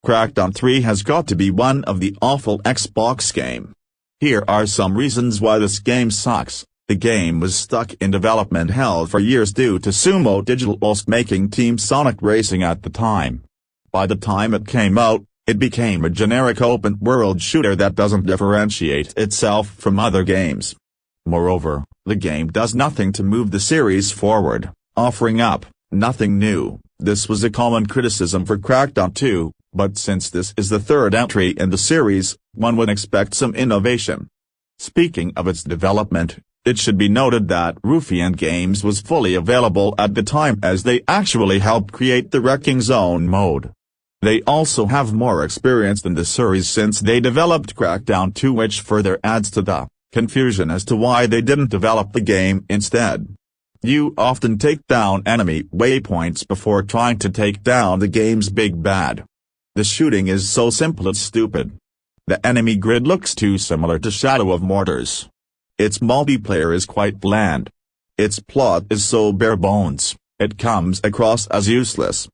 Crackdown 3 has got to be one of the awful Xbox game. Here are some reasons why this game sucks. The game was stuck in development hell for years due to Sumo Digital's making Team Sonic Racing at the time. By the time it came out, it became a generic open-world shooter that doesn't differentiate itself from other games. Moreover, the game does nothing to move the series forward, offering up nothing new. This was a common criticism for Crackdown 2, but since this is the third entry in the series, one would expect some innovation. Speaking of its development, it should be noted that Ruffian Games was fully available at the time as they actually helped create the Wrecking Zone mode. They also have more experience than the series since they developed Crackdown 2, which further adds to the confusion as to why they didn't develop the game instead. You often take down enemy waypoints before trying to take down the game's big bad. The shooting is so simple it's stupid. The enemy grid looks too similar to Shadow of Mordor's. Its multiplayer is quite bland. Its plot is so bare bones, it comes across as useless.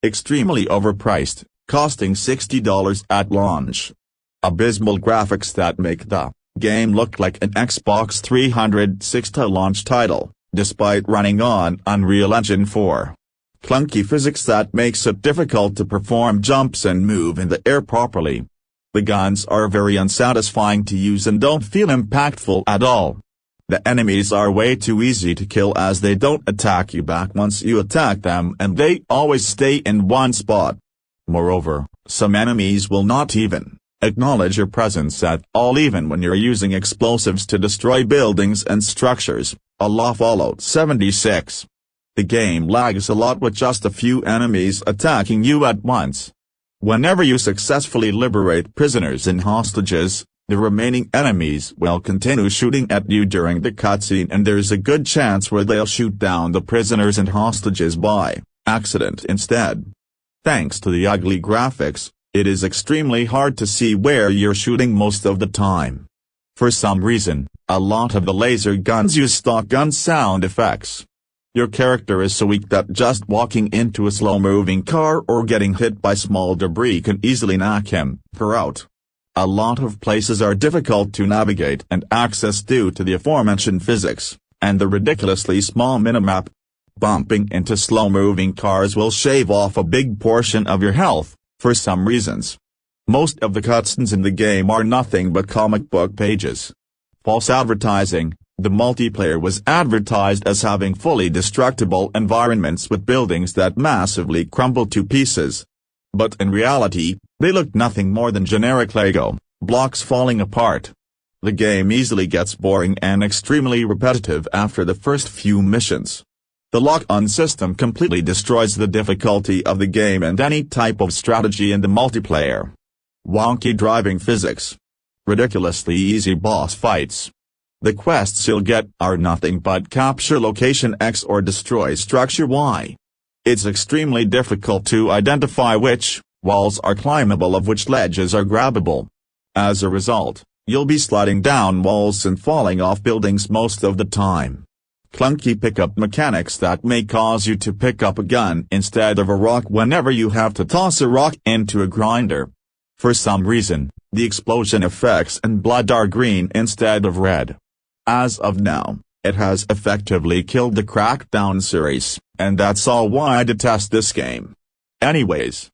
Extremely overpriced, costing $60 at launch. Abysmal graphics that make the game look like an Xbox 360 launch title, despite running on Unreal Engine 4. Clunky physics that makes it difficult to perform jumps and move in the air properly. The guns are very unsatisfying to use and don't feel impactful at all. The enemies are way too easy to kill as they don't attack you back once you attack them and they always stay in one spot. Moreover, some enemies will not even acknowledge your presence at all even when you're using explosives to destroy buildings and structures, a la Fallout 76. The game lags a lot with just a few enemies attacking you at once. Whenever you successfully liberate prisoners and hostages, the remaining enemies will continue shooting at you during the cutscene and there's a good chance where they'll shoot down the prisoners and hostages by accident instead. Thanks to the ugly graphics, it is extremely hard to see where you're shooting most of the time. For some reason, a lot of the laser guns use stock gun sound effects. Your character is so weak that just walking into a slow-moving car or getting hit by small debris can easily knock him out. A lot of places are difficult to navigate and access due to the aforementioned physics, and the ridiculously small minimap. Bumping into slow-moving cars will shave off a big portion of your health, for some reasons. Most of the cutscenes in the game are nothing but comic book pages. False advertising. The multiplayer was advertised as having fully destructible environments with buildings that massively crumble to pieces. But in reality, they looked nothing more than generic Lego blocks falling apart. The game easily gets boring and extremely repetitive after the first few missions. The lock-on system completely destroys the difficulty of the game and any type of strategy in the multiplayer. Wonky driving physics. Ridiculously easy boss fights. The quests you'll get are nothing but capture location X or destroy structure Y. It's extremely difficult to identify which walls are climbable of which ledges are grabbable. As a result, you'll be sliding down walls and falling off buildings most of the time. Clunky pickup mechanics that may cause you to pick up a gun instead of a rock whenever you have to toss a rock into a grinder. For some reason, the explosion effects and blood are green instead of red. As of now, it has effectively killed the Crackdown series, and that's all why I detest this game. Anyways,